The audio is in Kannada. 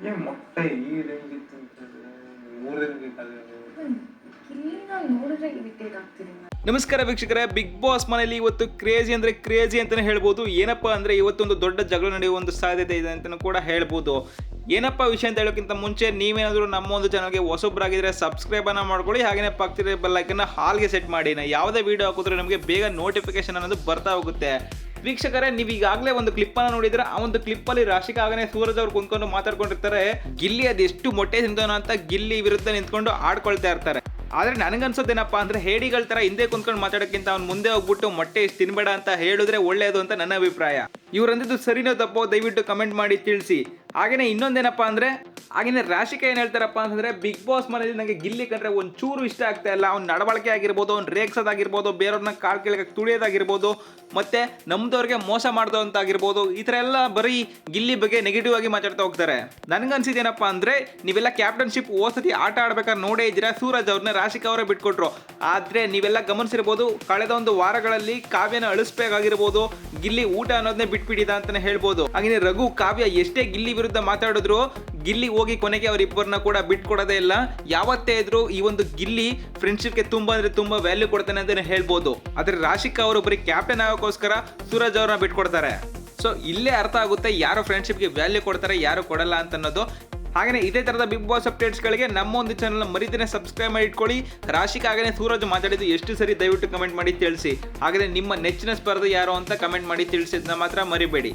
ಏನ್ ಮೊಟ್ಟೆ ಈ ರೇಂಜ್ ಇತ್ತು ಅಂತಂದ್ರೆ 3 ದಿನಕ್ಕೆ ಗಿಲ್ಲಿನ ನೋಡಿದ್ರೆ ಇರಿಟೇಟ್ ಆಗ್ತೀನಿ. ನಮಸ್ಕಾರ ವೀಕ್ಷಕರೇ, ಬಿಗ್ ಬಾಸ್ ಮನೆಯಲ್ಲಿ ಇವತ್ತು ಕ್ರೇಜಿ ಅಂದ್ರೆ ಕ್ರೇಜಿ ಅಂತಾನೆ ಹೇಳ್ಬೋದು. ಏನಪ್ಪಾ ಅಂದ್ರೆ ಇವತ್ತೊಂದು ದೊಡ್ಡ ಜಗಳ ನಡೆಯುವ ಒಂದು ಸಾಧ್ಯತೆ ಇದೆ ಅಂತಾನೂ ಕೂಡ ಹೇಳ್ಬೋದು. ಏನಪ್ಪಾ ವಿಷಯ ಅಂತ ಹೇಳೋಕ್ಕಿಂತ ಮುಂಚೆ ನೀವೇನಾದರೂ ನಮ್ಮ ಒಂದು ಚಾನಲ್ಗೆ ಹೊಸಬ್ರಾಗಿದ್ರೆ ಸಬ್ಸ್ಕ್ರೈಬ್ ಅನ್ನ ಮಾಡ್ಕೊಳ್ಳಿ, ಹಾಗೇನೆ ಪಕ್ಕದ ಬೆಲ್ ಐಕನ್ನ ಹಾಲ್ಗೆ ಸೆಟ್ ಮಾಡಿ. ಯಾವುದೇ ವಿಡಿಯೋ ಹಾಕಿದ್ರೆ ನಮಗೆ ಬೇಗ ನೋಟಿಫಿಕೇಶನ್ ಅನ್ನೋದು ಬರ್ತಾ ಹೋಗುತ್ತೆ. ವೀಕ್ಷಕರೇ, ನೀವು ಈಗಾಗಲೇ ಒಂದು ಕ್ಲಿಪ್ ಅನ್ನ ನೋಡಿದ್ರೆ ಆ ಒಂದು ಕ್ಲಿಪ್ ಅಲ್ಲಿ ರಾಶಿಕಾ ಹಾಗನೇ ಸೂರಜ್ ಅವ್ರು ಕುಂತ್ಕೊಂಡು ಮಾತಾಡ್ಕೊಂಡಿರ್ತಾರೆ. ಗಿಲ್ಲಿ ಅದೆಷ್ಟು ಮೊಟ್ಟೆ ತಿಂತಾನ ಅಂತ ಗಿಲ್ಲಿ ವಿರುದ್ಧ ನಿಂತ್ಕೊಂಡು ಆಡ್ಕೊಳ್ತಾ ಇರ್ತಾರೆ. ಆದ್ರೆ ನನಗನ್ಸೋದೇನಪ್ಪ ಅಂದ್ರೆ ಹೇಡಿಗಳ ತರ ಹಿಂದೆ ಕುಂತ್ಕೊಂಡು ಮಾತಾಡೋಕ್ಕಿಂತ ಅವ್ನು ಮುಂದೆ ಹೋಗ್ಬಿಟ್ಟು ಮೊಟ್ಟೆ ಇಷ್ಟು ತಿನ್ಬೇಡ ಅಂತ ಹೇಳಿದ್ರೆ ಒಳ್ಳೇದು ಅಂತ ನನ್ನ ಅಭಿಪ್ರಾಯ. ಇವ್ರಂದಿದ್ದು ಸರಿನೋ ತಪ್ಪೋ ದಯವಿಟ್ಟು ಕಮೆಂಟ್ ಮಾಡಿ ತಿಳಿಸಿ. ಹಾಗೇನೆ ಇನ್ನೊಂದೇನಪ್ಪ ಅಂದ್ರೆ ಹಾಗೇನೆ ರಾಶಿಕಾ ಏನ್ ಹೇಳ್ತಾರಪ್ಪ ಅಂತಂದ್ರೆ, ಬಿಗ್ ಬಾಸ್ ಮನೇಲಿ ನನಗೆ ಗಿಲ್ಲಿ ಕಂಡ್ರೆ ಒಂಚೂರು ಇಷ್ಟ ಆಗ್ತಾ ಇಲ್ಲ. ಅವ್ನ ನಡವಳಿಕೆ ಆಗಿರ್ಬೋದು, ಅವ್ನು ರೇಗ್ಸೋದಾಗಿರ್ಬೋದು, ಬೇರೆಯವ್ರನ್ನ ಕಾಲ್ ಕೆಳಗೆ ತುಳಿಯೋದಾಗಿರ್ಬೋದು, ಮತ್ತೆ ನಮ್ದವ್ರಿಗೆ ಮೋಸ ಮಾಡ್ದೋ ಅಂತ ಆಗಿರ್ಬೋದು, ಈ ತರ ಎಲ್ಲ ಬರೀ ಗಿಲ್ಲಿ ಬಗ್ಗೆ ನೆಗೆಟಿವ್ ಆಗಿ ಮಾತಾಡ್ತಾ ಹೋಗ್ತಾರೆ. ನನ್ಗನ್ಸಿದೇನಪ್ಪ ಅಂದ್ರೆ, ನೀವೆಲ್ಲ ಕ್ಯಾಪ್ಟನ್ಶಿಪ್ ಓಸತಿ ಆಟ ಆಡ್ಬೇಕಾದ್ರೆ ನೋಡೇ ಇದ್ದೀರಾ. ಸೂರಜ್ ಅವ್ರನ್ನ ರಾಶಿಕಾ ಅವರೇ ಬಿಟ್ಕೊಟ್ರು. ಆದ್ರೆ ನೀವೆಲ್ಲ ಗಮನಿಸಿರ್ಬೋದು, ಕಳೆದ ಒಂದು ವಾರಗಳಲ್ಲಿ ಕಾವ್ಯನ ಅಳಿಸ್ಬೇಕಾಗಿರ್ಬೋದು, ಗಿಲ್ಲಿ ಊಟ ಅನ್ನೋದನ್ನೇ ಬಿಟ್ಬಿಟ್ಟಿದ ಅಂತಾನೆ ಹೇಳ್ಬೋದು. ಹಾಗೆ ರಘು ಕಾವ್ಯ ಎಷ್ಟೇ ಗಿಲ್ಲಿ ವಿರುದ್ಧ ಮಾತಾಡಿದ್ರು ಗಿಲ್ಲಿ ಹೋಗಿ ಕೊನೆಗೆ ಅವರಿಬ್ಬರನ್ನ ಕೂಡ ಬಿಟ್ಕೊಡೋದೇ ಇಲ್ಲ. ಯಾವತ್ತೇ ಇದ್ರು ಈ ಒಂದು ಗಿಲ್ಲಿ ಫ್ರೆಂಡ್ಶಿಪ್ಗೆ ತುಂಬಾ ಅಂದ್ರೆ ತುಂಬಾ ವ್ಯಾಲ್ಯೂ ಕೊಡ್ತಾನೆ ಅಂತಾನೆ ಹೇಳ್ಬೋದು. ಆದ್ರೆ ರಾಶಿಕಾ ಅವರು ಬರೀ ಕ್ಯಾಪ್ಟನ್ ಆಗೋಕ್ಕೋಸ್ಕರ ಸೂರಜ್ ಅವ್ರನ್ನ ಬಿಟ್ಕೊಡ್ತಾರೆ. ಸೊ ಇಲ್ಲೇ ಅರ್ಥ ಆಗುತ್ತೆ ಯಾರು ಫ್ರೆಂಡ್ಶಿಪ್ಗೆ ವ್ಯಾಲ್ಯೂ ಕೊಡ್ತಾರೆ, ಯಾರು ಕೊಡಲ್ಲ ಅಂತ ಅನ್ನೋದು. ಹಾಗೆ ಇದೇ ತರದ ಬಿಗ್ ಬಾಸ್ ಅಪ್ಡೇಟ್ಸ್ಗಳಿಗೆ ನಮ್ಮ ಒಂದು ಚಾನಲ್ ಮರಿದೇನೆ ಸಬ್ಸ್ಕ್ರೈಬ್ ಮಾಡಿ ಇಟ್ಕೊಳ್ಳಿ. ರಾಶಿಕಾ ಹಾಗೇನೆ ಸೂರಜ್ ಮಾತಾಡಿದ್ದು ಎಷ್ಟು ಸರಿ ದಯವಿಟ್ಟು ಕಮೆಂಟ್ ಮಾಡಿ ತಿಳಿಸಿ. ಹಾಗೆ ನಿಮ್ಮ ನೆಚ್ಚಿನ ಸ್ಪರ್ಧೆ ಯಾರು ಅಂತ ಕಮೆಂಟ್ ಮಾಡಿ ತಿಳಿಸಿದ್ನ ಮಾತ್ರ ಮರಿಬೇಡಿ.